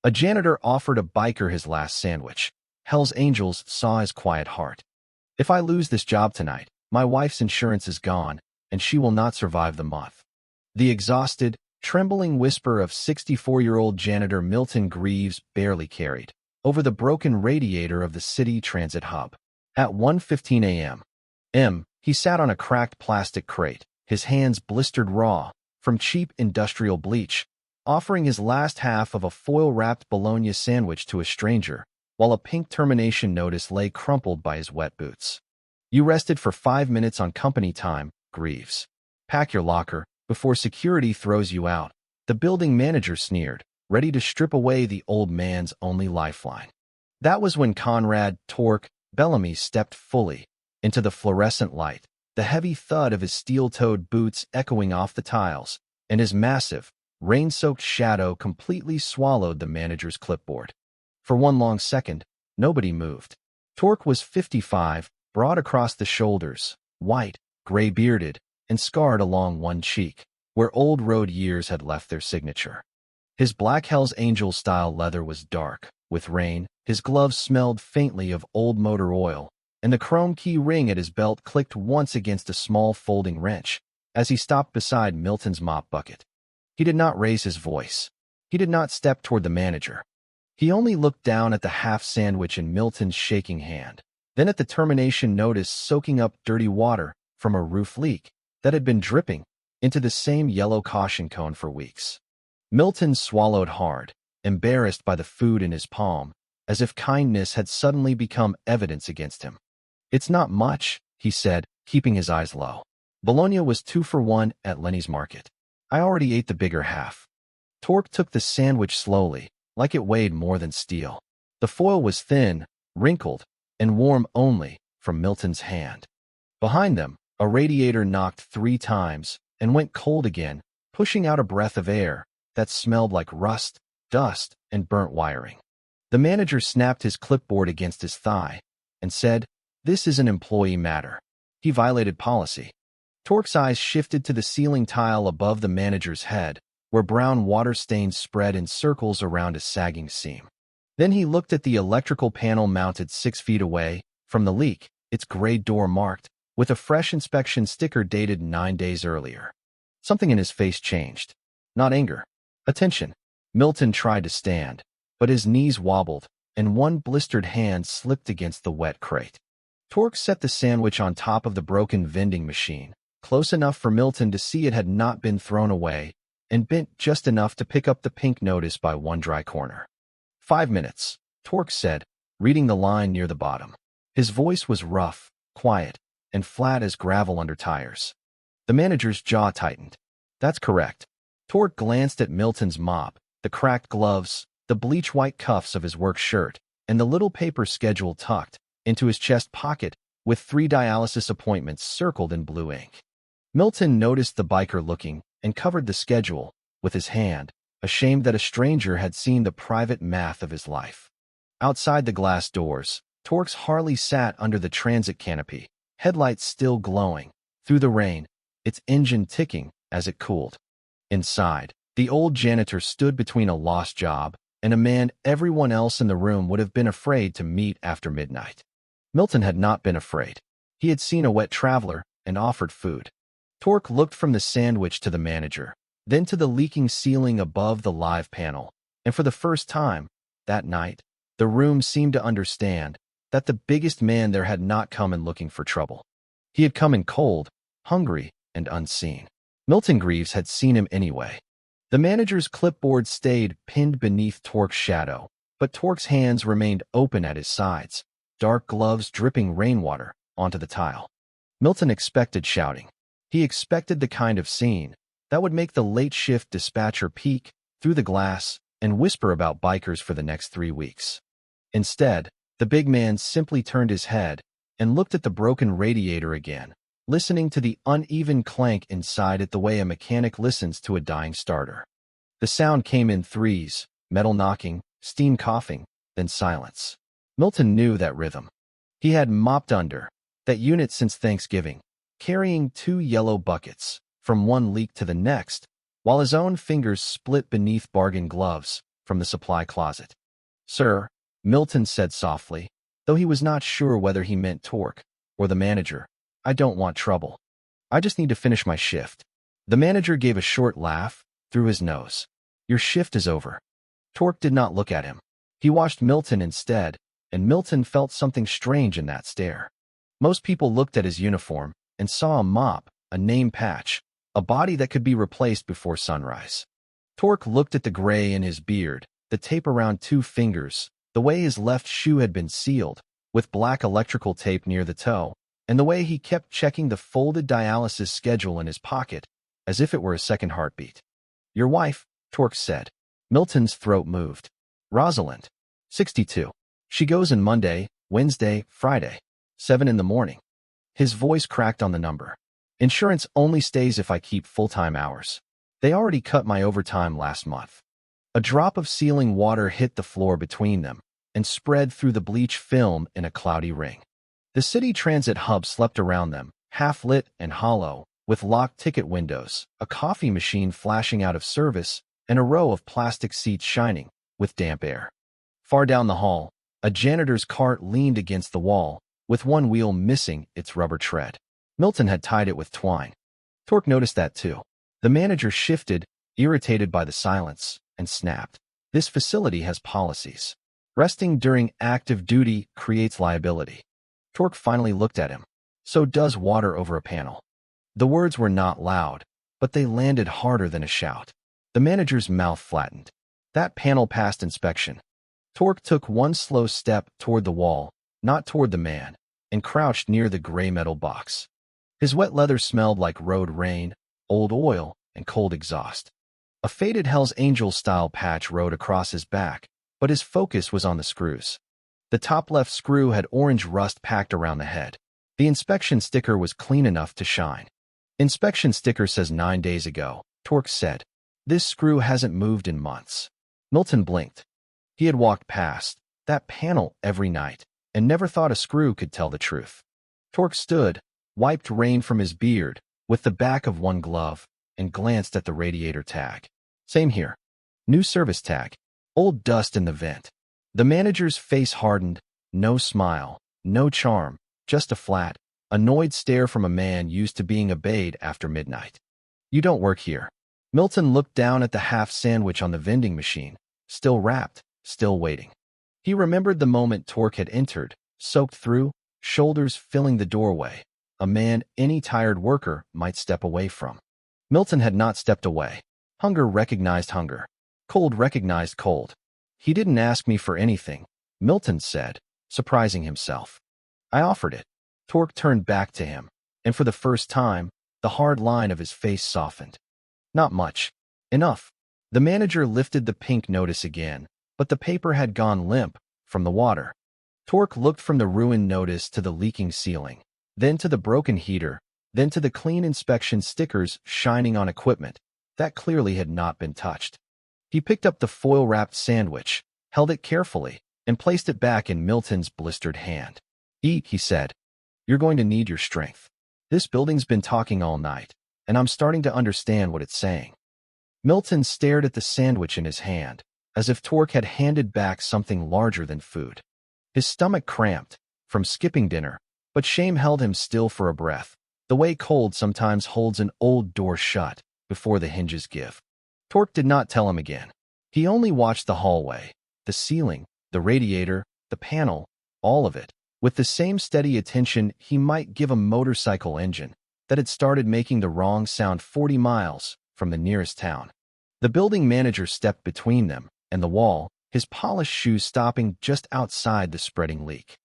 A janitor offered a biker his last sandwich. Hell's Angels saw his quiet heart. If I lose this job tonight, my wife's insurance is gone, and she will not survive the month. The exhausted, trembling whisper of 64-year-old janitor Milton Greaves barely carried over the broken radiator of the city transit hub. At 1:15 a.m., he sat on a cracked plastic crate, his hands blistered raw from cheap industrial bleach, offering his last half of a foil-wrapped bologna sandwich to a stranger, while a pink termination notice lay crumpled by his wet boots. You rested for 5 minutes on company time, Greaves. Pack your locker before security throws you out, the building manager sneered, ready to strip away the old man's only lifeline. That was when Conrad Torque Bellamy stepped fully into the fluorescent light, the heavy thud of his steel-toed boots echoing off the tiles, and his massive, rain-soaked shadow completely swallowed the manager's clipboard. For one long second, nobody moved. Torque was 55, broad across the shoulders, white, gray-bearded, and scarred along one cheek, where old road years had left their signature. His black Hell's Angels-style leather was dark with rain, his gloves smelled faintly of old motor oil, and the chrome key ring at his belt clicked once against a small folding wrench as he stopped beside Milton's mop bucket. He did not raise his voice. He did not step toward the manager. He only looked down at the half sandwich in Milton's shaking hand, then at the termination notice soaking up dirty water from a roof leak that had been dripping into the same yellow caution cone for weeks. Milton swallowed hard, embarrassed by the food in his palm, as if kindness had suddenly become evidence against him. "It's not much," he said, keeping his eyes low. "Bologna was 2 for 1 at Lenny's Market. I already ate the bigger half." Torque took the sandwich slowly, like it weighed more than steel. The foil was thin, wrinkled, and warm only from Milton's hand. Behind them, a radiator knocked 3 times and went cold again, pushing out a breath of air that smelled like rust, dust, and burnt wiring. The manager snapped his clipboard against his thigh and said, "This is an employee matter. He violated policy." Torque's eyes shifted to the ceiling tile above the manager's head, where brown water stains spread in circles around a sagging seam. Then he looked at the electrical panel mounted 6 feet away from the leak, its gray door marked with a fresh inspection sticker dated 9 days earlier. Something in his face changed. Not anger. Attention. Milton tried to stand, but his knees wobbled, and one blistered hand slipped against the wet crate. Torque set the sandwich on top of the broken vending machine, close enough for Milton to see it had not been thrown away, and bent just enough to pick up the pink notice by one dry corner. 5 minutes, Torque said, reading the line near the bottom. His voice was rough, quiet, and flat as gravel under tires. The manager's jaw tightened. "That's correct." Torque glanced at Milton's mop, the cracked gloves, the bleach-white cuffs of his work shirt, and the little paper schedule tucked into his chest pocket with 3 dialysis appointments circled in blue ink. Milton noticed the biker looking and covered the schedule with his hand, ashamed that a stranger had seen the private math of his life. Outside the glass doors, Torque's Harley sat under the transit canopy, headlights still glowing through the rain, its engine ticking as it cooled. Inside, the old janitor stood between a lost job and a man everyone else in the room would have been afraid to meet after midnight. Milton had not been afraid. He had seen a wet traveler and offered food. Torque looked from the sandwich to the manager, then to the leaking ceiling above the live panel, and for the first time, that night, the room seemed to understand that the biggest man there had not come in looking for trouble. He had come in cold, hungry, and unseen. Milton Greaves had seen him anyway. The manager's clipboard stayed pinned beneath Torque's shadow, but Torque's hands remained open at his sides, dark gloves dripping rainwater onto the tile. Milton expected shouting. He expected the kind of scene that would make the late shift dispatcher peek through the glass and whisper about bikers for the next 3 weeks. Instead, the big man simply turned his head and looked at the broken radiator again, listening to the uneven clank inside it the way a mechanic listens to a dying starter. The sound came in threes, metal knocking, steam coughing, then silence. Milton knew that rhythm. He had mopped under that unit since Thanksgiving, carrying 2 yellow buckets from one leak to the next, while his own fingers split beneath bargain gloves from the supply closet. "Sir," Milton said softly, though he was not sure whether he meant Torque or the manager, "I don't want trouble. I just need to finish my shift." The manager gave a short laugh through his nose. "Your shift is over." Torque did not look at him. He watched Milton instead, and Milton felt something strange in that stare. Most people looked at his uniform and saw a mop, a name patch, a body that could be replaced before sunrise. Torque looked at the gray in his beard, the tape around 2 fingers, the way his left shoe had been sealed, with black electrical tape near the toe, and the way he kept checking the folded dialysis schedule in his pocket, as if it were a second heartbeat. "Your wife," Torque said. Milton's throat moved. "Rosalind. 62. She goes in Monday, Wednesday, Friday. 7 in the morning." His voice cracked on the number. "Insurance only stays if I keep full-time hours. They already cut my overtime last month." A drop of sealing water hit the floor between them and spread through the bleach film in a cloudy ring. The city transit hub slept around them, half-lit and hollow, with locked ticket windows, a coffee machine flashing out of service, and a row of plastic seats shining with damp air. Far down the hall, a janitor's cart leaned against the wall, with one wheel missing its rubber tread. Milton had tied it with twine. Torque noticed that too. The manager shifted, irritated by the silence, and snapped. "This facility has policies. Resting during active duty creates liability." Torque finally looked at him. "So does water over a panel." The words were not loud, but they landed harder than a shout. The manager's mouth flattened. "That panel passed inspection." Torque took one slow step toward the wall, not toward the man, and crouched near the gray metal box. His wet leather smelled like road rain, old oil, and cold exhaust. A faded Hell's Angels-style patch rode across his back, but his focus was on the screws. The top left screw had orange rust packed around the head. The inspection sticker was clean enough to shine. "Inspection sticker says 9 days ago," Torque said. "This screw hasn't moved in months." Milton blinked. He had walked past that panel every night and never thought a screw could tell the truth. Torque stood, wiped rain from his beard with the back of one glove, and glanced at the radiator tag. "Same here. New service tag. Old dust in the vent." The manager's face hardened. No smile, no charm, just a flat, annoyed stare from a man used to being obeyed after midnight. "You don't work here." Milton looked down at the half sandwich on the vending machine, still wrapped, still waiting. He remembered the moment Torque had entered, soaked through, shoulders filling the doorway, a man any tired worker might step away from. Milton had not stepped away. Hunger recognized hunger. Cold recognized cold. "He didn't ask me for anything," Milton said, surprising himself. "I offered it." Torque turned back to him, and for the first time, the hard line of his face softened. "Not much. Enough." The manager lifted the pink notice again, but the paper had gone limp from the water. Torque looked from the ruined notice to the leaking ceiling, then to the broken heater, then to the clean inspection stickers shining on equipment that clearly had not been touched. He picked up the foil-wrapped sandwich, held it carefully, and placed it back in Milton's blistered hand. "Eat," he said. "You're going to need your strength. This building's been talking all night, and I'm starting to understand what it's saying." Milton stared at the sandwich in his hand, as if Torque had handed back something larger than food. His stomach cramped from skipping dinner, but shame held him still for a breath, the way cold sometimes holds an old door shut before the hinges give. Torque did not tell him again. He only watched the hallway, the ceiling, the radiator, the panel, all of it, with the same steady attention he might give a motorcycle engine that had started making the wrong sound 40 miles from the nearest town. The building manager stepped between them and the wall, his polished shoes stopping just outside the spreading leak.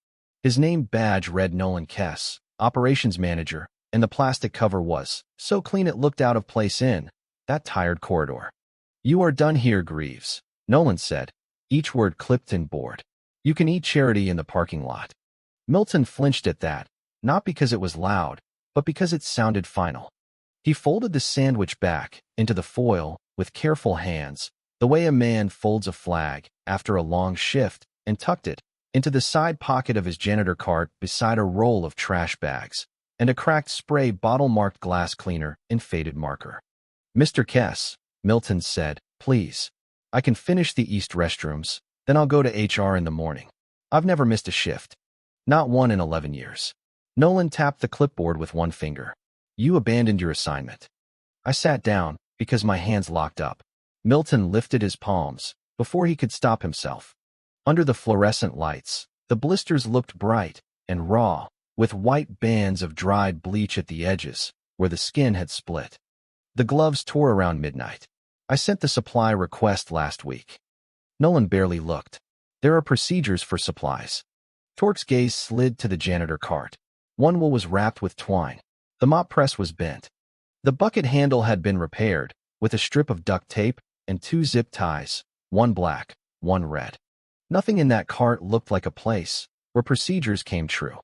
His name badge read Nolan Kess, operations manager, and the plastic cover was so clean it looked out of place in that tired corridor. "You are done here, Greaves," Nolan said, each word clipped in board. "You can eat charity in the parking lot." Milton flinched at that, not because it was loud, but because it sounded final. He folded the sandwich back into the foil with careful hands, the way a man folds a flag after a long shift, and tucked it into the side pocket of his janitor cart beside a roll of trash bags and a cracked spray bottle marked glass cleaner in faded marker. "Mr. Kess," Milton said, "please." I can finish the East restrooms, then I'll go to HR in the morning. I've never missed a shift. Not one in 11 years. Nolan tapped the clipboard with one finger. You abandoned your assignment. I sat down because my hands locked up. Milton lifted his palms before he could stop himself. Under the fluorescent lights, the blisters looked bright and raw, with white bands of dried bleach at the edges where the skin had split. The gloves tore around midnight. I sent the supply request last week. Nolan barely looked. There are procedures for supplies. Torque's gaze slid to the janitor cart. One wool was wrapped with twine. The mop press was bent. The bucket handle had been repaired with a strip of duct tape and 2 zip ties, one black, one red. Nothing in that cart looked like a place where procedures came true.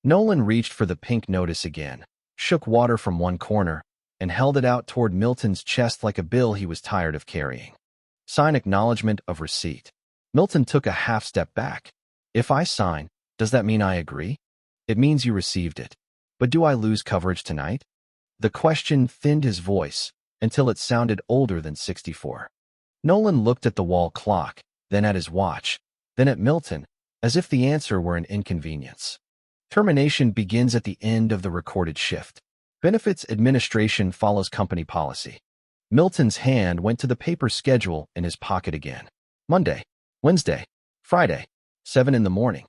Nolan reached for the pink notice again, shook water from one corner, and held it out toward Milton's chest like a bill he was tired of carrying. Sign acknowledgement of receipt. Milton took a half step back. If I sign, does that mean I agree? It means you received it. But do I lose coverage tonight? The question thinned his voice until it sounded older than 64. Nolan looked at the wall clock, then at his watch, then at Milton, as if the answer were an inconvenience. Termination begins at the end of the recorded shift. Benefits administration follows company policy. Milton's hand went to the paper schedule in his pocket again. Monday, Wednesday, Friday, 7 in the morning.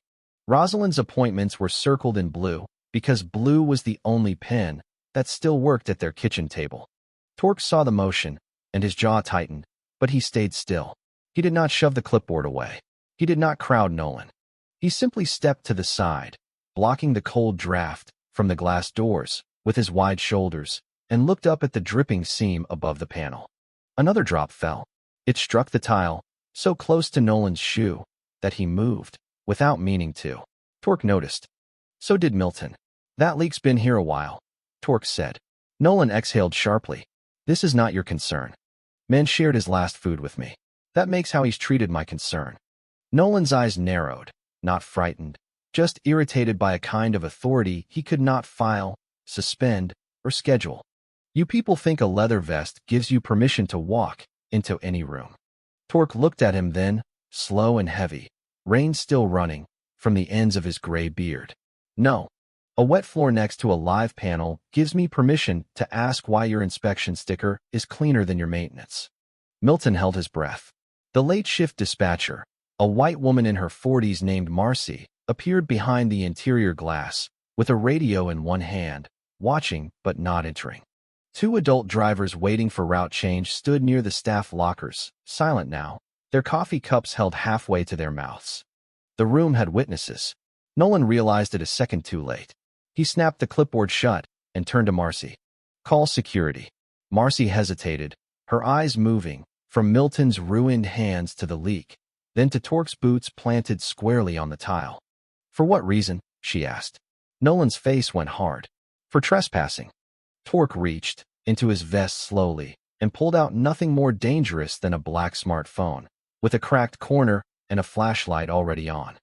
Rosalind's appointments were circled in blue because blue was the only pen that still worked at their kitchen table. Torque saw the motion, and his jaw tightened, but he stayed still. He did not shove the clipboard away. He did not crowd Nolan. He simply stepped to the side, blocking the cold draft from the glass doors with his wide shoulders, and looked up at the dripping seam above the panel. Another drop fell. It struck the tile, so close to Nolan's shoe that he moved, without meaning to. Torque noticed. So did Milton. That leak's been here a while, Torque said. Nolan exhaled sharply. This is not your concern. Man shared his last food with me. That makes how he's treated my concern. Nolan's eyes narrowed, not frightened, just irritated by a kind of authority he could not file, suspend, or schedule. You people think a leather vest gives you permission to walk into any room. Torque looked at him then, slow and heavy, rain still running from the ends of his gray beard. No. A wet floor next to a live panel gives me permission to ask why your inspection sticker is cleaner than your maintenance. Milton held his breath. The late shift dispatcher, a white woman in her 40s named Marcy, appeared behind the interior glass with a radio in one hand, watching but not entering. 2 adult drivers waiting for route change stood near the staff lockers, silent now, their coffee cups held halfway to their mouths. The room had witnesses. Nolan realized it a second too late. He snapped the clipboard shut and turned to Marcy. Call security. Marcy hesitated, her eyes moving from Milton's ruined hands to the leak, then to Torque's boots planted squarely on the tile. For what reason? She asked. Nolan's face went hard. For trespassing. Torque reached into his vest slowly and pulled out nothing more dangerous than a black smartphone, with a cracked corner and a flashlight already on.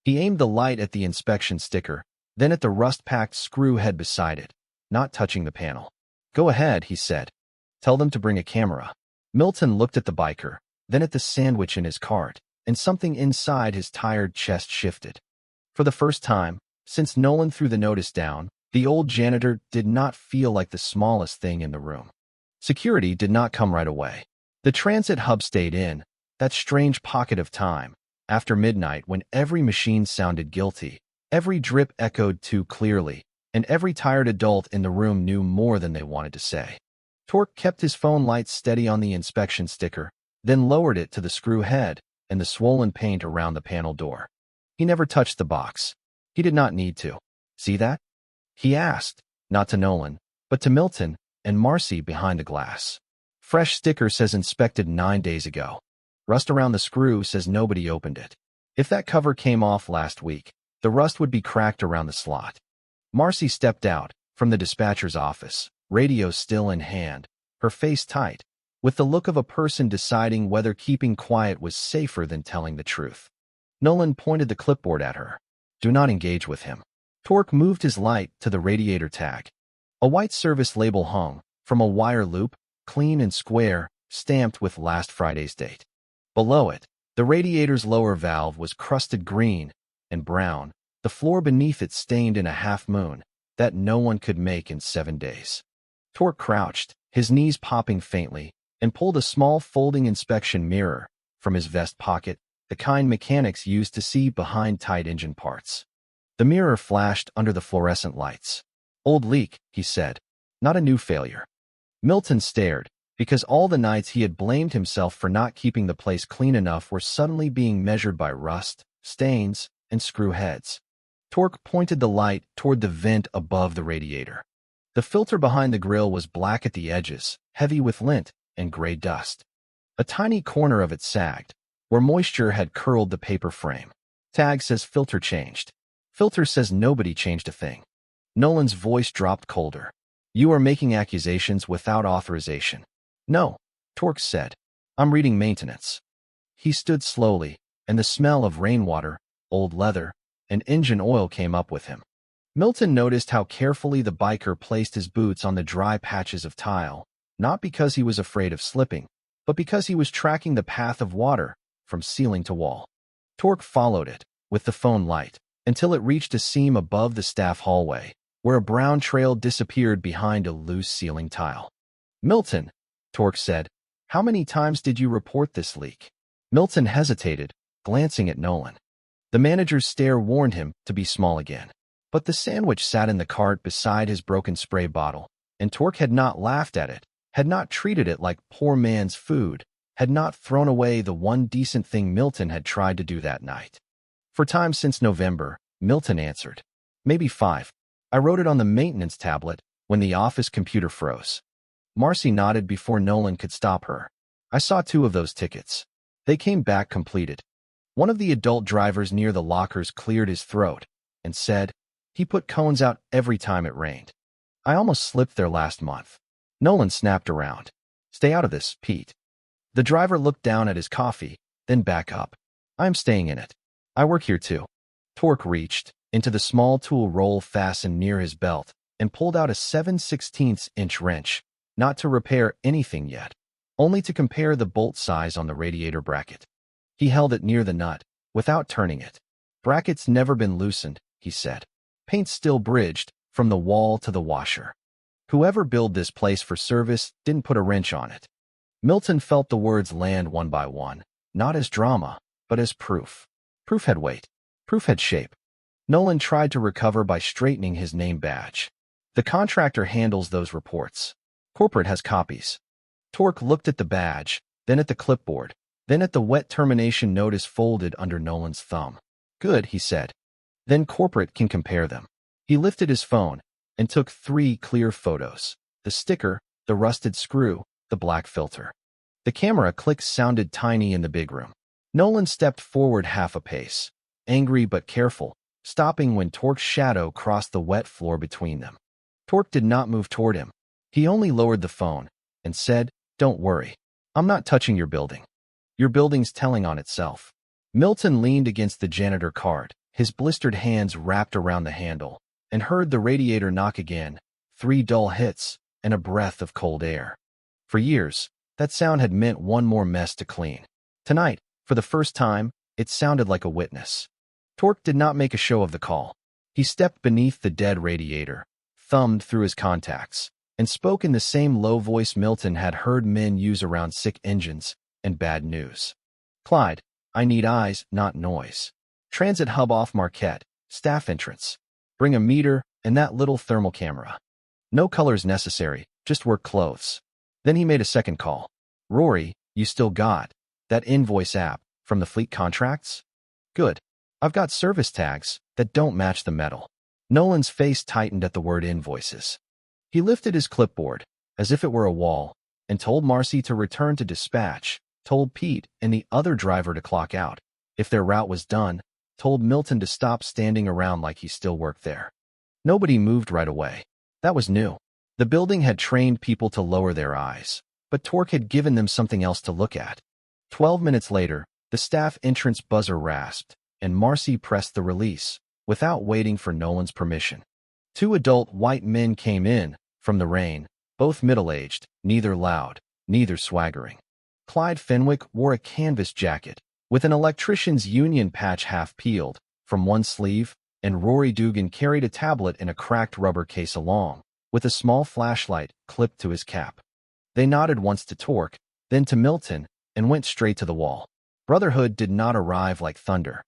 He aimed the light at the inspection sticker, then at the rust-packed screw head beside it, not touching the panel. Go ahead, he said. Tell them to bring a camera. Milton looked at the biker, then at the sandwich in his cart, and something inside his tired chest shifted. For the first time, since Nolan threw the notice down, the old janitor did not feel like the smallest thing in the room. Security did not come right away. The transit hub stayed in, that strange pocket of time, after midnight when every machine sounded guilty, every drip echoed too clearly, and every tired adult in the room knew more than they wanted to say. Torque kept his phone light steady on the inspection sticker, then lowered it to the screw head and the swollen paint around the panel door. He never touched the box. He did not need to. See that? He asked, not to Nolan, but to Milton and Marcy behind the glass. Fresh sticker says inspected 9 days ago. Rust around the screw says nobody opened it. If that cover came off last week, the rust would be cracked around the slot. Marcy stepped out from the dispatcher's office, radio still in hand, her face tight, with the look of a person deciding whether keeping quiet was safer than telling the truth. Nolan pointed the clipboard at her. Do not engage with him. Torque moved his light to the radiator tag. A white service label hung from a wire loop, clean and square, stamped with last Friday's date. Below it, the radiator's lower valve was crusted green and brown, the floor beneath it stained in a half-moon that no one could make in 7 days. Torque crouched, his knees popping faintly, and pulled a small folding inspection mirror from his vest pocket, the kind mechanics use to see behind tight engine parts. The mirror flashed under the fluorescent lights. "Old leak," he said. "Not a new failure." Milton stared, because all the nights he had blamed himself for not keeping the place clean enough were suddenly being measured by rust, stains, and screw heads. Torque pointed the light toward the vent above the radiator. The filter behind the grill was black at the edges, heavy with lint and gray dust. A tiny corner of it sagged, where moisture had curled the paper frame. "Tag says filter changed. Filter says nobody changed a thing." Nolan's voice dropped colder. "You are making accusations without authorization." "No," Torque said. "I'm reading maintenance." He stood slowly, and the smell of rainwater, old leather, and engine oil came up with him. Milton noticed how carefully the biker placed his boots on the dry patches of tile, not because he was afraid of slipping, but because he was tracking the path of water from ceiling to wall. Torque followed it, with the phone light, until it reached a seam above the staff hallway, where a brown trail disappeared behind a loose ceiling tile. "Milton," Torque said, "how many times did you report this leak?" Milton hesitated, glancing at Nolan. The manager's stare warned him to be small again. But the sandwich sat in the cart beside his broken spray bottle, and Torque had not laughed at it, had not treated it like poor man's food, had not thrown away the one decent thing Milton had tried to do that night. "For time since November," Milton answered. "Maybe 5. I wrote it on the maintenance tablet when the office computer froze." Marcy nodded before Nolan could stop her. "I saw 2 of those tickets. They came back completed." One of the adult drivers near the lockers cleared his throat and said, "He put cones out every time it rained. I almost slipped there last month." Nolan snapped around. "Stay out of this, Pete." The driver looked down at his coffee, then back up. "I'm staying in it. I work here too." Torque reached into the small tool roll fastened near his belt and pulled out a 7/16-inch wrench, not to repair anything yet, only to compare the bolt size on the radiator bracket. He held it near the nut, without turning it. "Bracket's never been loosened," he said. "Paint's still bridged from the wall to the washer. Whoever built this place for service didn't put a wrench on it." Milton felt the words land one by one, not as drama, but as proof. Proof had weight. Proof had shape. Nolan tried to recover by straightening his name badge. "The contractor handles those reports. Corporate has copies." Torque looked at the badge, then at the clipboard, then at the wet termination notice folded under Nolan's thumb. "Good," he said. "Then corporate can compare them." He lifted his phone and took 3 clear photos: the sticker, the rusted screw, the black filter. The camera clicks sounded tiny in the big room. Nolan stepped forward half a pace, angry but careful, stopping when Torque's shadow crossed the wet floor between them. Torque did not move toward him. He only lowered the phone and said, "Don't worry. I'm not touching your building. Your building's telling on itself." Milton leaned against the janitor cart, his blistered hands wrapped around the handle, and heard the radiator knock again, 3 dull hits, and a breath of cold air. For years, that sound had meant one more mess to clean. Tonight, for the first time, it sounded like a witness. Torque did not make a show of the call. He stepped beneath the dead radiator, thumbed through his contacts, and spoke in the same low voice Milton had heard men use around sick engines and bad news. "Clyde, I need eyes, not noise. Transit hub off Marquette, staff entrance. Bring a meter and that little thermal camera. No colors necessary, just work clothes." Then he made a second call. "Rory, you still got that invoice app from the fleet contracts?" "Good. I've got service tags that don't match the metal." Nolan's face tightened at the word invoices. He lifted his clipboard, as if it were a wall, and told Marcy to return to dispatch, told Pete and the other driver to clock out. If their route was done, told Milton to stop standing around like he still worked there. Nobody moved right away. That was new. The building had trained people to lower their eyes, but Torque had given them something else to look at. 12 minutes later, the staff entrance buzzer rasped, and Marcy pressed the release, without waiting for Nolan's permission. 2 adult white men came in, from the rain, both middle-aged, neither loud, neither swaggering. Clyde Fenwick wore a canvas jacket, with an electrician's union patch half peeled from one sleeve, and Rory Dugan carried a tablet in a cracked rubber case along, with a small flashlight clipped to his cap. They nodded once to Torque, then to Milton, and went straight to the wall. Brotherhood did not arrive like thunder.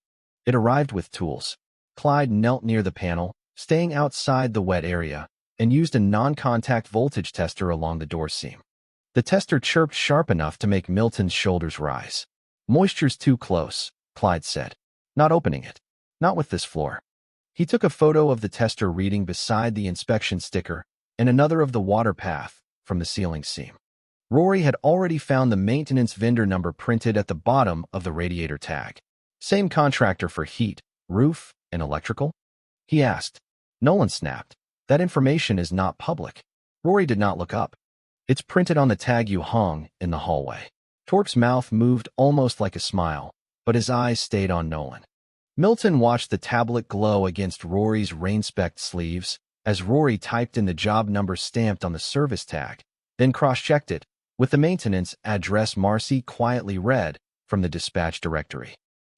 It arrived with tools. Clyde knelt near the panel, staying outside the wet area, and used a non-contact voltage tester along the door seam. The tester chirped sharp enough to make Milton's shoulders rise. "Moisture's too close," Clyde said. "Not opening it. Not with this floor." He took a photo of the tester reading beside the inspection sticker and another of the water path from the ceiling seam. Rory had already found the maintenance vendor number printed at the bottom of the radiator tag. "Same contractor for heat, roof, and electrical?" he asked. Nolan snapped. "That information is not public." Rory did not look up. "It's printed on the tag you hung in the hallway." Torque's mouth moved almost like a smile, but his eyes stayed on Nolan. Milton watched the tablet glow against Rory's rain-specked sleeves as Rory typed in the job number stamped on the service tag, then cross-checked it with the maintenance address Marcy quietly read from the dispatch directory.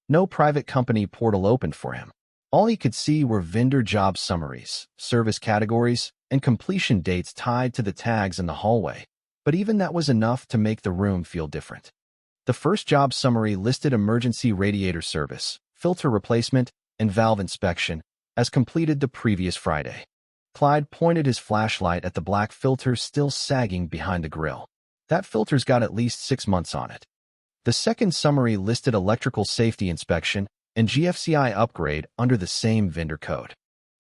No private company portal opened for him. All he could see were vendor job summaries, service categories, and completion dates tied to the tags in the hallway, but even that was enough to make the room feel different. The first job summary listed emergency radiator service, filter replacement, and valve inspection as completed the previous Friday. Clyde pointed his flashlight at the black filter still sagging behind the grill. "That filter's got at least 6 months on it." The second summary listed electrical safety inspection and GFCI upgrade under the same vendor code.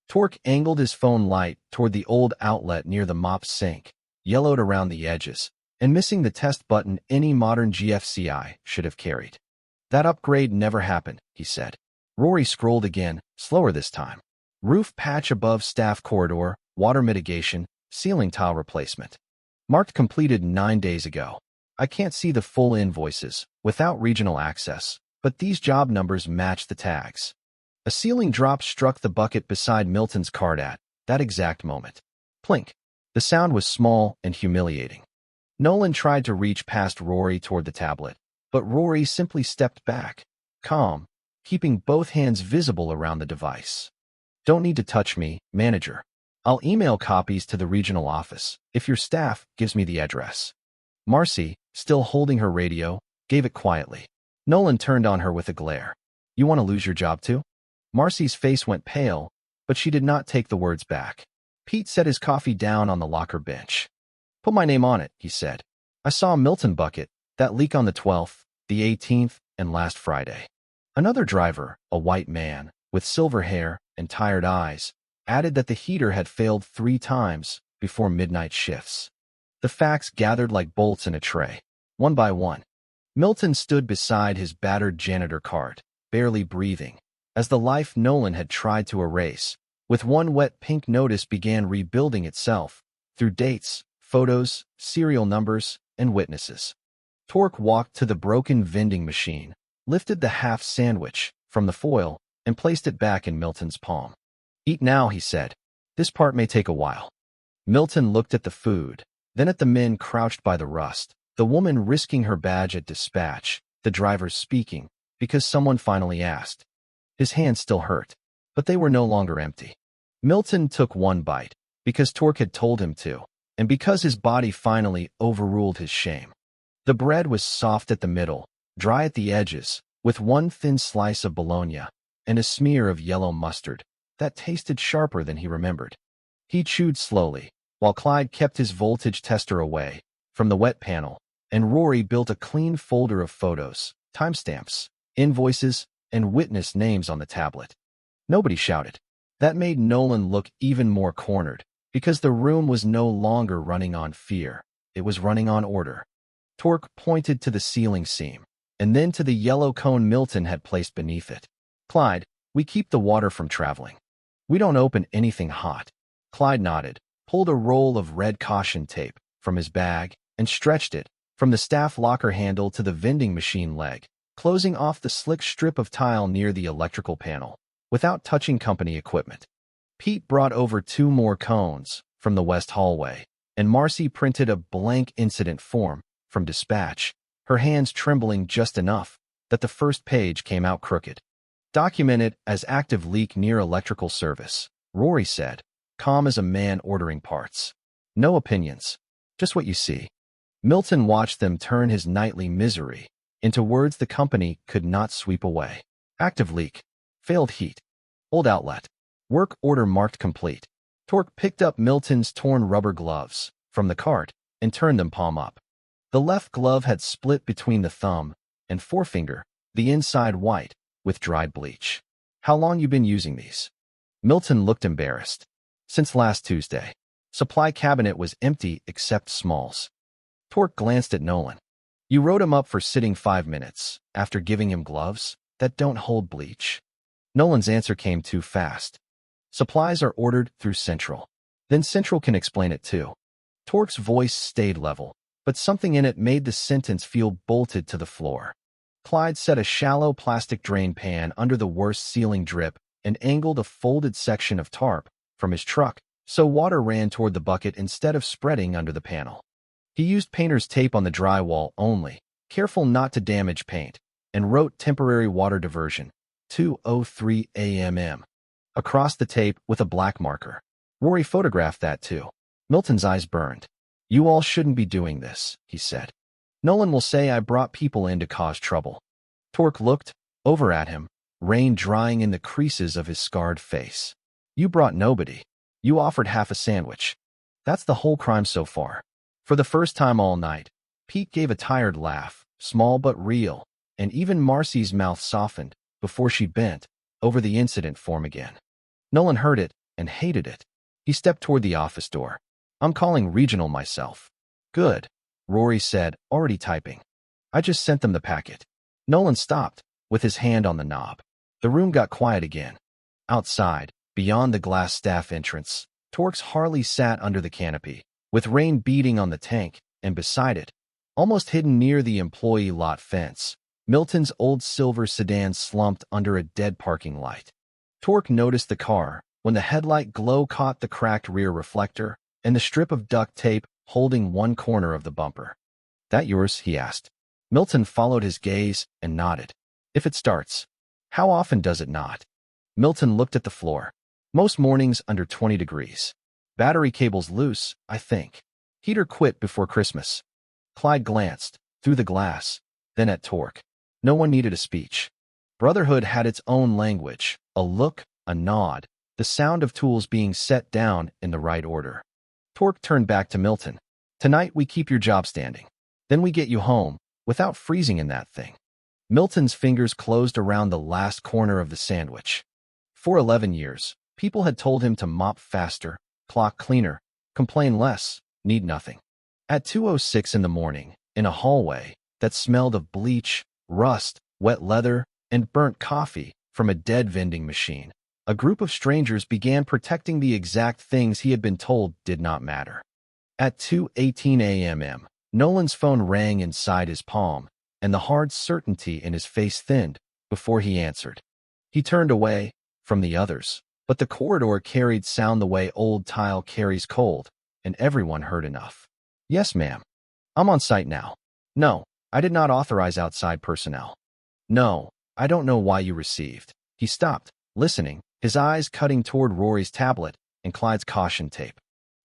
Torque angled his phone light toward the old outlet near the mop sink, yellowed around the edges, and missing the test button any modern GFCI should have carried. "That upgrade never happened," he said. Rory scrolled again, slower this time. "Roof patch above staff corridor, water mitigation, ceiling tile replacement. Marked completed 9 days ago. I can't see the full invoices without regional access, but these job numbers match the tags." A ceiling drop struck the bucket beside Milton's card at that exact moment. Plink. The sound was small and humiliating. Nolan tried to reach past Rory toward the tablet, but Rory simply stepped back, calm, keeping both hands visible around the device. "Don't need to touch me, manager. I'll email copies to the regional office if your staff gives me the address." Marcy, still holding her radio, gave it quietly. Nolan turned on her with a glare. "You want to lose your job too?" Marcy's face went pale, but she did not take the words back. Pete set his coffee down on the locker bench. "Put my name on it," he said. "I saw a Milton bucket, that leak on the 12th, the 18th, and last Friday." Another driver, a white man, with silver hair and tired eyes, added that the heater had failed 3 times before midnight shifts. The facts gathered like bolts in a tray, one by one. Milton stood beside his battered janitor cart, barely breathing, as the life Nolan had tried to erase, with one wet pink notice began rebuilding itself through dates, photos, serial numbers, and witnesses. Torque walked to the broken vending machine, lifted the half sandwich from the foil, and placed it back in Milton's palm. "Eat now," he said. "This part may take a while." Milton looked at the food, then at the men crouched by the rust, the woman risking her badge at dispatch, the drivers speaking, because someone finally asked. His hands still hurt, but they were no longer empty. Milton took one bite, because Torque had told him to, and because his body finally overruled his shame. The bread was soft at the middle, dry at the edges, with one thin slice of bologna, and a smear of yellow mustard that tasted sharper than he remembered. He chewed slowly, while Clyde kept his voltage tester away from the wet panel, and Rory built a clean folder of photos, timestamps, invoices, and witness names on the tablet. Nobody shouted. That made Nolan look even more cornered, because the room was no longer running on fear. It was running on order. Torque pointed to the ceiling seam, and then to the yellow cone Milton had placed beneath it. "Clyde, we keep the water from traveling. We don't open anything hot." Clyde nodded, pulled a roll of red caution tape from his bag, and stretched it from the staff locker handle to the vending machine leg, closing off the slick strip of tile near the electrical panel, without touching company equipment. Pete brought over 2 more cones from the west hallway, and Marcy printed a blank incident form from dispatch, her hands trembling just enough that the first page came out crooked. Documented as active leak near electrical service, Rory said, calm as a man ordering parts. No opinions, just what you see. Milton watched them turn his nightly misery into words the company could not sweep away. Active leak. Failed heat. Old outlet. Work order marked complete. Torque picked up Milton's torn rubber gloves from the cart and turned them palm up. The left glove had split between the thumb and forefinger, the inside white, with dried bleach. How long you been using these? Milton looked embarrassed. Since last Tuesday. Supply cabinet was empty except Smalls. Torque glanced at Nolan. You wrote him up for sitting 5 minutes after giving him gloves that don't hold bleach. Nolan's answer came too fast. Supplies are ordered through Central. Then Central can explain it too. Torque's voice stayed level, but something in it made the sentence feel bolted to the floor. Clyde set a shallow plastic drain pan under the worst ceiling drip and angled a folded section of tarp from his truck so water ran toward the bucket instead of spreading under the panel. He used painter's tape on the drywall only, careful not to damage paint, and wrote temporary water diversion, 2:03 a.m. across the tape with a black marker. Rory photographed that too. Milton's eyes burned. You all shouldn't be doing this, he said. Nolan will say I brought people in to cause trouble. Torque looked over at him, rain drying in the creases of his scarred face. You brought nobody. You offered half a sandwich. That's the whole crime so far. For the first time all night, Pete gave a tired laugh, small but real, and even Marcy's mouth softened before she bent over the incident form again. Nolan heard it and hated it. He stepped toward the office door. I'm calling regional myself. Good, Rory said, already typing. I just sent them the packet. Nolan stopped, with his hand on the knob. The room got quiet again. Outside, beyond the glass staff entrance, Torque's Harley sat under the canopy, with rain beating on the tank, and beside it, almost hidden near the employee lot fence, Milton's old silver sedan slumped under a dead parking light. Torque noticed the car when the headlight glow caught the cracked rear reflector and the strip of duct tape holding one corner of the bumper. That yours? He asked. Milton followed his gaze and nodded. If it starts. How often does it not? Milton looked at the floor. Most mornings under 20 degrees. Battery cable's loose, I think. Heater quit before Christmas. Clyde glanced, through the glass, then at Torque. No one needed a speech. Brotherhood had its own language, a look, a nod, the sound of tools being set down in the right order. Torque turned back to Milton. Tonight we keep your job standing. Then we get you home, without freezing in that thing. Milton's fingers closed around the last corner of the sandwich. For 11 years, people had told him to mop faster, clock cleaner, complain less, need nothing. At 2:06 in the morning, in a hallway that smelled of bleach, rust, wet leather, and burnt coffee from a dead vending machine, a group of strangers began protecting the exact things he had been told did not matter. At 2:18 a.m., Nolan's phone rang inside his palm, and the hard certainty in his face thinned before he answered. He turned away from the others, but the corridor carried sound the way old tile carries cold, and everyone heard enough. Yes, ma'am. I'm on site now. No, I did not authorize outside personnel. No, I don't know why you received. He stopped, listening, his eyes cutting toward Rory's tablet and Clyde's caution tape.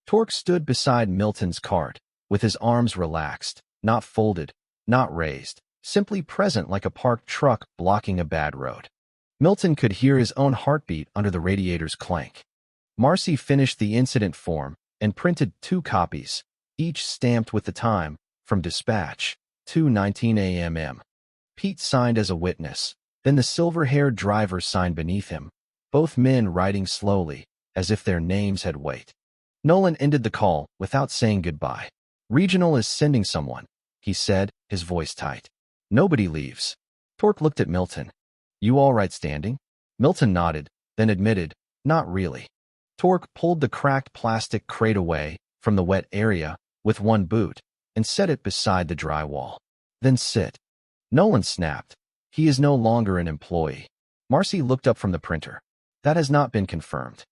Torque stood beside Milton's cart, with his arms relaxed, not folded, not raised, simply present like a parked truck blocking a bad road. Milton could hear his own heartbeat under the radiator's clank. Marcy finished the incident form and printed 2 copies, each stamped with the time, from dispatch, 2:19 a.m. Pete signed as a witness, then the silver-haired driver signed beneath him, both men writing slowly, as if their names had weight. Nolan ended the call without saying goodbye. Regional is sending someone, he said, his voice tight. Nobody leaves. Torque looked at Milton. You all right standing? Milton nodded, then admitted, not really. Torque pulled the cracked plastic crate away from the wet area with one boot and set it beside the drywall. Then sit. Nolan snapped. He is no longer an employee. Marcy looked up from the printer. That has not been confirmed.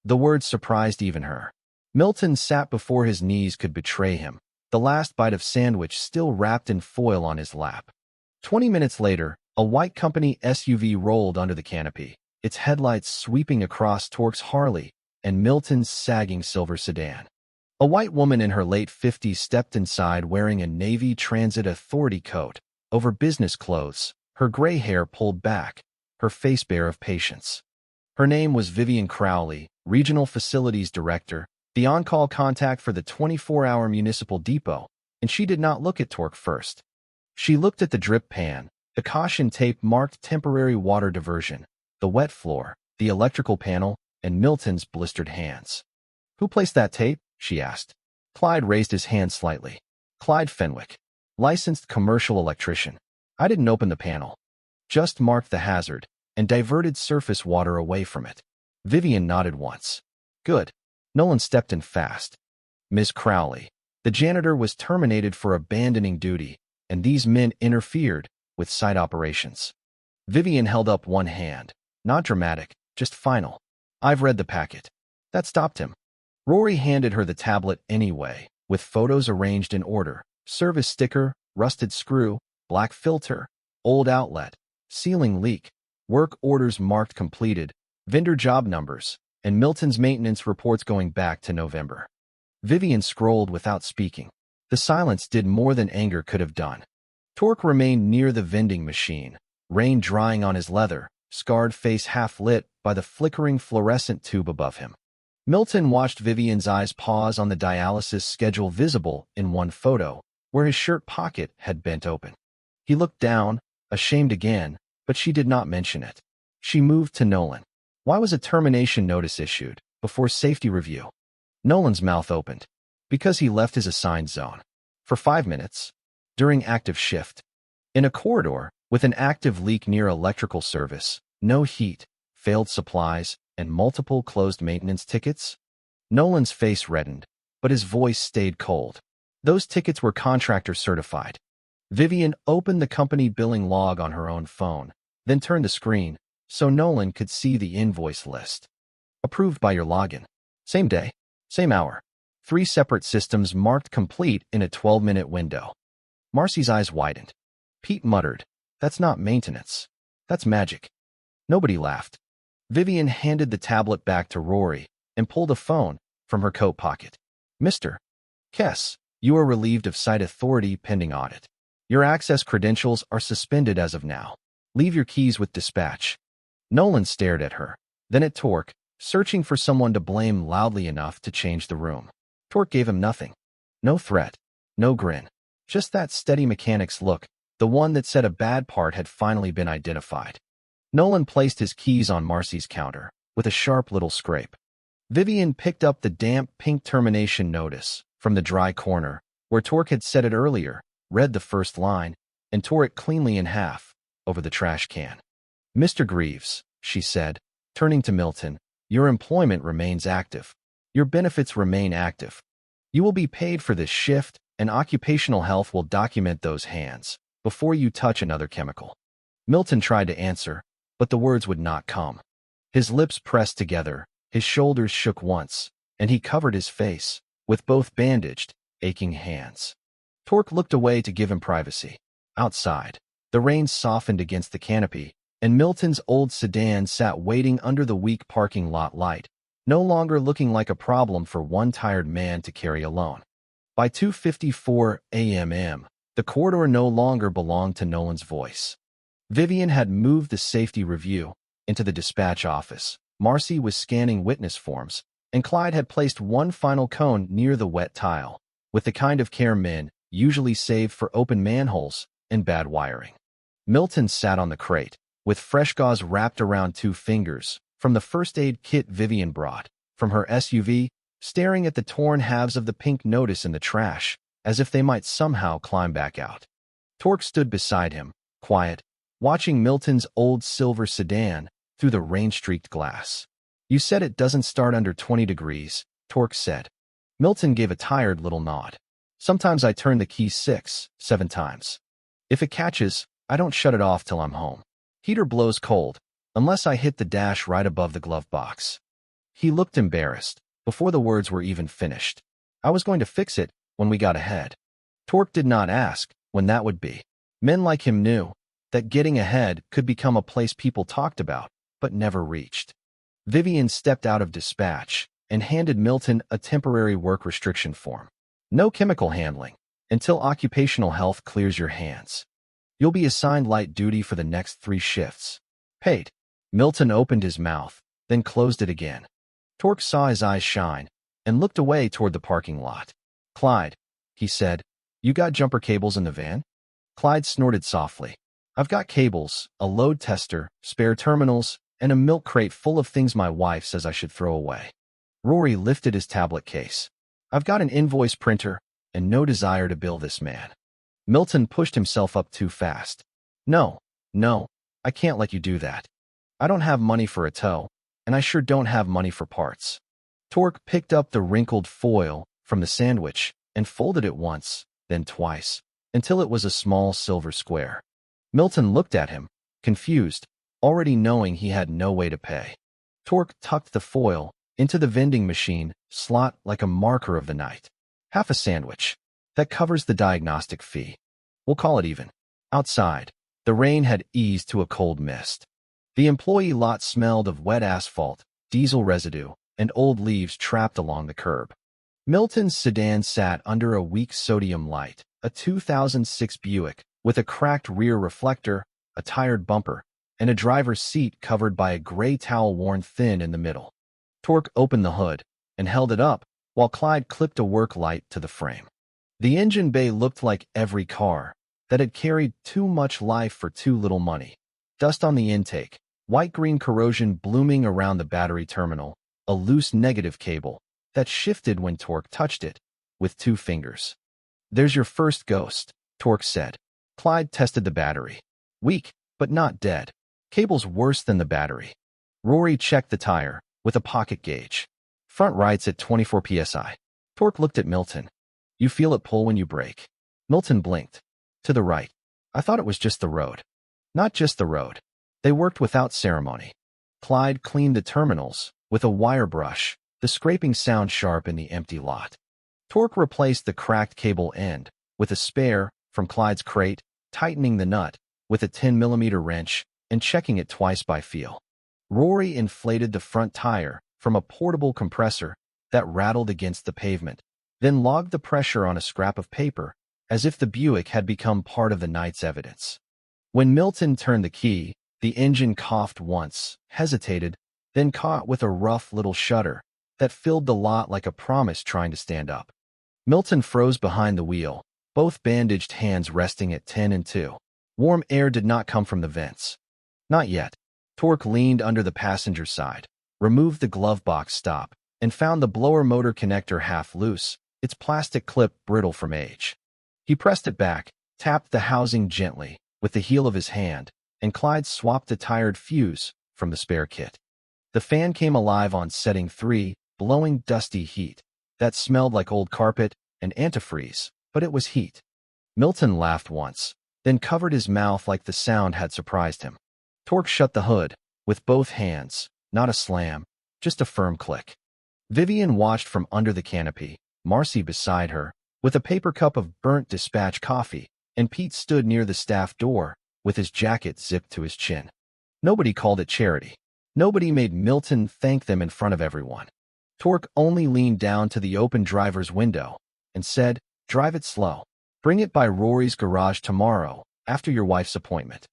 The word surprised even her. Milton sat before his knees could betray him, the last bite of sandwich still wrapped in foil on his lap. 20 minutes later, a white company SUV rolled under the canopy, its headlights sweeping across Torque's Harley and Milton's sagging silver sedan. A white woman in her late 50s stepped inside wearing a Navy Transit Authority coat over business clothes, her gray hair pulled back, her face bare of patience. Her name was Vivian Crowley, Regional Facilities Director, the on-call contact for the 24-hour municipal depot, and she did not look at Torque first. She looked at the drip pan, the caution tape marked temporary water diversion, the wet floor, the electrical panel, and Milton's blistered hands. "Who placed that tape?" she asked. Clyde raised his hand slightly. "Clyde Fenwick, licensed commercial electrician. I didn't open the panel. Just marked the hazard and diverted surface water away from it." Vivian nodded once. "Good." Nolan stepped in fast. "Ms. Crowley, the janitor was terminated for abandoning duty, and these men interfered with site operations." Vivian held up one hand. "Not dramatic, just final. I've read the packet." That stopped him. Rory handed her the tablet anyway, with photos arranged in order: service sticker, rusted screw, black filter, old outlet, ceiling leak, work orders marked completed, vendor job numbers, and Milton's maintenance reports going back to November. Vivian scrolled without speaking. The silence did more than anger could have done. Torque remained near the vending machine, rain drying on his leather, scarred face half lit by the flickering fluorescent tube above him. Milton watched Vivian's eyes pause on the dialysis schedule visible in one photo, where his shirt pocket had bent open. He looked down, ashamed again, but she did not mention it. She moved to Nolan. Why was a termination notice issued before safety review? Nolan's mouth opened. Because he left his assigned zone. For 5 minutes. During active shift. In a corridor, with an active leak near electrical service, no heat, failed supplies, and multiple closed maintenance tickets? Nolan's face reddened, but his voice stayed cold. Those tickets were contractor certified. Vivian opened the company billing log on her own phone, then turned the screen so Nolan could see the invoice list. Approved by your login. Same day, same hour. 3 separate systems marked complete in a 12-minute window. Marcy's eyes widened. Pete muttered, "That's not maintenance. That's magic." Nobody laughed. Vivian handed the tablet back to Rory and pulled a phone from her coat pocket. "Mr. Kess, you are relieved of site authority pending audit. Your access credentials are suspended as of now. Leave your keys with dispatch." Nolan stared at her, then at Torque, searching for someone to blame loudly enough to change the room. Torque gave him nothing. No threat, no grin. Just that steady mechanic's look, the one that said a bad part had finally been identified. Nolan placed his keys on Marcy's counter, with a sharp little scrape. Vivian picked up the damp pink termination notice from the dry corner, where Torque had said it earlier, read the first line, and tore it cleanly in half, over the trash can. "Mr. Greaves," she said, turning to Milton, "your employment remains active. Your benefits remain active. You will be paid for this shift, and occupational health will document those hands before you touch another chemical." Milton tried to answer, but the words would not come. His lips pressed together, his shoulders shook once, and he covered his face with both bandaged, aching hands. Torque looked away to give him privacy. Outside, the rain softened against the canopy, and Milton's old sedan sat waiting under the weak parking lot light, no longer looking like a problem for one tired man to carry alone. By 2:54 a.m., the corridor no longer belonged to Nolan's voice. Vivian had moved the safety review into the dispatch office. Marcy was scanning witness forms, and Clyde had placed one final cone near the wet tile, with the kind of care men usually saved for open manholes and bad wiring. Milton sat on the crate, with fresh gauze wrapped around 2 fingers, from the first aid kit Vivian brought from her SUV, staring at the torn halves of the pink notice in the trash, as if they might somehow climb back out. Torque stood beside him, quiet, watching Milton's old silver sedan through the rain-streaked glass. "You said it doesn't start under 20 degrees, Torque said. Milton gave a tired little nod. "Sometimes I turn the key 6, 7 times. If it catches, I don't shut it off till I'm home. Heater blows cold, unless I hit the dash right above the glove box." He looked embarrassed, before the words were even finished. "I was going to fix it when we got ahead." Torque did not ask when that would be. Men like him knew that getting ahead could become a place people talked about, but never reached. Vivian stepped out of dispatch and handed Milton a temporary work restriction form. No chemical handling until occupational health clears your hands. You'll be assigned light duty for the next 3 shifts. Paid. Milton opened his mouth, then closed it again. Torque saw his eyes shine and looked away toward the parking lot. Clyde, he said, you got jumper cables in the van? Clyde snorted softly. I've got cables, a load tester, spare terminals, and a milk crate full of things my wife says I should throw away. Rory lifted his tablet case. I've got an invoice printer and no desire to bill this man. Milton pushed himself up too fast. No, I can't let you do that. I don't have money for a tow, and I sure don't have money for parts. Torque picked up the wrinkled foil from the sandwich and folded it once, then twice, until it was a small silver square. Milton looked at him, confused, already knowing he had no way to pay. Torque tucked the foil into the vending machine slot like a marker of the night. Half a sandwich. That covers the diagnostic fee. We'll call it even. Outside, the rain had eased to a cold mist. The employee lot smelled of wet asphalt, diesel residue, and old leaves trapped along the curb. Milton's sedan sat under a weak sodium light, a 2006 Buick with a cracked rear reflector, a tired bumper, and a driver's seat covered by a gray towel worn thin in the middle. Torque opened the hood and held it up while Clyde clipped a work light to the frame. The engine bay looked like every car that had carried too much life for too little money. Dust on the intake, white-green corrosion blooming around the battery terminal, a loose negative cable that shifted when Torque touched it with 2 fingers. There's your first ghost, Torque said. Clyde tested the battery. Weak, but not dead. Cable's worse than the battery. Rory checked the tire with a pocket gauge. Front right's at 24 psi. Torque looked at Milton. You feel it pull when you brake. Milton blinked. To the right. I thought it was just the road. Not just the road. They worked without ceremony. Clyde cleaned the terminals with a wire brush, the scraping sound sharp in the empty lot. Torque replaced the cracked cable end with a spare from Clyde's crate, tightening the nut with a 10mm wrench and checking it twice by feel. Rory inflated the front tire from a portable compressor that rattled against the pavement, then logged the pressure on a scrap of paper as if the Buick had become part of the night's evidence. When Milton turned the key, the engine coughed once, hesitated, then caught with a rough little shudder that filled the lot like a promise trying to stand up. Milton froze behind the wheel, both bandaged hands resting at 10 and 2. Warm air did not come from the vents. Not yet. Torque leaned under the passenger side, removed the glove box stop, and found the blower motor connector half loose, its plastic clip brittle from age. He pressed it back, tapped the housing gently with the heel of his hand, and Clyde swapped the tired fuse from the spare kit. The fan came alive on setting 3, blowing dusty heat that smelled like old carpet and antifreeze, but it was heat. Milton laughed once, then covered his mouth like the sound had surprised him. Torque shut the hood with both hands, not a slam, just a firm click. Vivian watched from under the canopy, Marcy beside her, with a paper cup of burnt dispatch coffee, and Pete stood near the staff door with his jacket zipped to his chin. Nobody called it charity. Nobody made Milton thank them in front of everyone. Torque only leaned down to the open driver's window and said, "Drive it slow. Bring it by Rory's garage tomorrow, after your wife's appointment.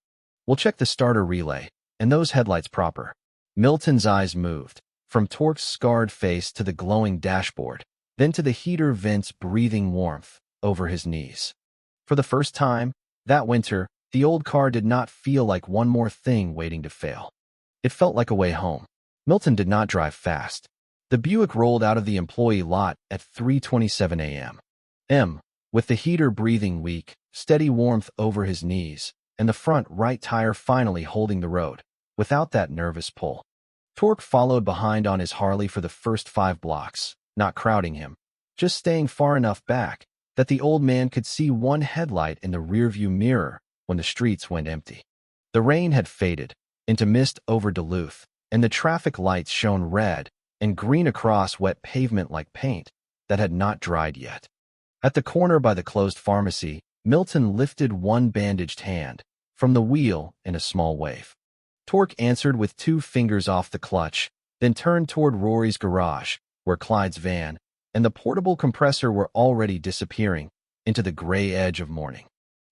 We'll check the starter relay and those headlights proper." Milton's eyes moved, from Torque's scarred face to the glowing dashboard, then to the heater vents breathing warmth over his knees. For the first time, that winter, the old car did not feel like one more thing waiting to fail. It felt like a way home. Milton did not drive fast. The Buick rolled out of the employee lot at 3:27 a.m. With the heater breathing weak, steady warmth over his knees, and the front right tire finally holding the road, without that nervous pull. Torque followed behind on his Harley for the first 5 blocks, not crowding him, just staying far enough back that the old man could see one headlight in the rearview mirror when the streets went empty. The rain had faded into mist over Duluth, and the traffic lights shone red and green across wet pavement like paint that had not dried yet. At the corner by the closed pharmacy, Milton lifted one bandaged hand from the wheel in a small wave. Torque answered with 2 fingers off the clutch, then turned toward Rory's garage, where Clyde's van and the portable compressor were already disappearing into the gray edge of morning.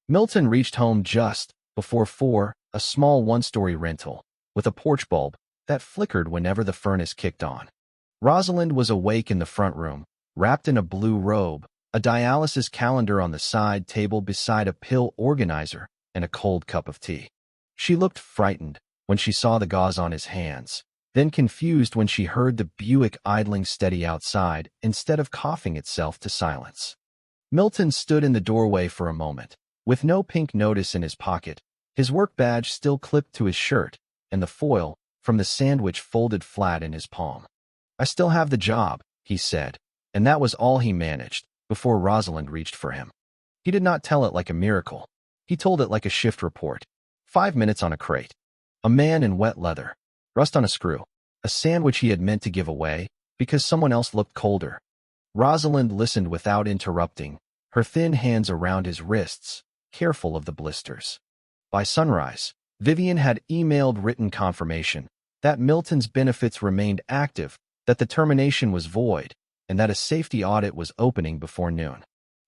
Milton reached home just before 4, a small 1-story rental with a porch bulb that flickered whenever the furnace kicked on. Rosalind was awake in the front room, wrapped in a blue robe, a dialysis calendar on the side table beside a pill organizer and a cold cup of tea. She looked frightened when she saw the gauze on his hands, then confused when she heard the Buick idling steady outside instead of coughing itself to silence. Milton stood in the doorway for a moment, with no pink notice in his pocket, his work badge still clipped to his shirt, and the foil from the sandwich folded flat in his palm. "I still have the job," he said, and that was all he managed before Rosalind reached for him. He did not tell it like a miracle. He told it like a shift report. 5 minutes on a crate. A man in wet leather. Rust on a screw. A sandwich he had meant to give away because someone else looked colder. Rosalind listened without interrupting, her thin hands around his wrists, careful of the blisters. By sunrise, Vivian had emailed written confirmation that Milton's benefits remained active, that the termination was void, and that a safety audit was opening before noon.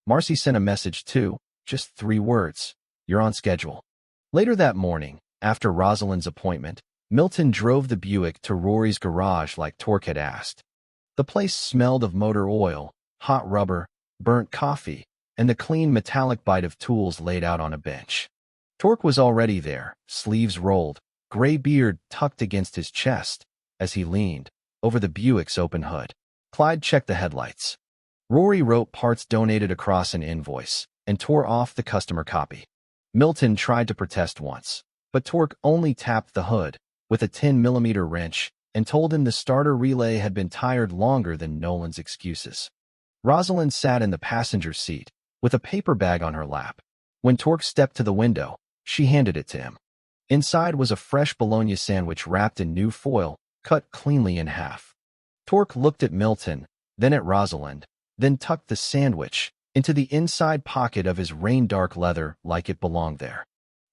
Marcy sent a message too, just 3 words. "You're on schedule." Later that morning, after Rosalind's appointment, Milton drove the Buick to Rory's garage like Torque had asked. The place smelled of motor oil, hot rubber, burnt coffee, and the clean metallic bite of tools laid out on a bench. Torque was already there, sleeves rolled, gray beard tucked against his chest, as he leaned over the Buick's open hood. Clyde checked the headlights. Rory wrote parts donated across an invoice and tore off the customer copy. Milton tried to protest once, but Torque only tapped the hood with a 10mm wrench and told him the starter relay had been tired longer than Nolan's excuses. Rosalind sat in the passenger seat with a paper bag on her lap. When Torque stepped to the window, she handed it to him. Inside was a fresh bologna sandwich wrapped in new foil, cut cleanly in half. Torque looked at Milton, then at Rosalind, then tucked the sandwich into the inside pocket of his rain-dark leather like it belonged there.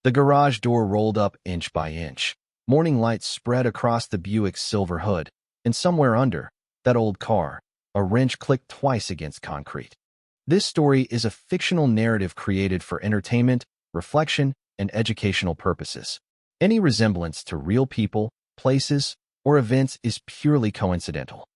The garage door rolled up inch by inch. Morning light spread across the Buick's silver hood, and somewhere under that old car, a wrench clicked twice against concrete. This story is a fictional narrative created for entertainment, reflection, and educational purposes. Any resemblance to real people, places, or events is purely coincidental.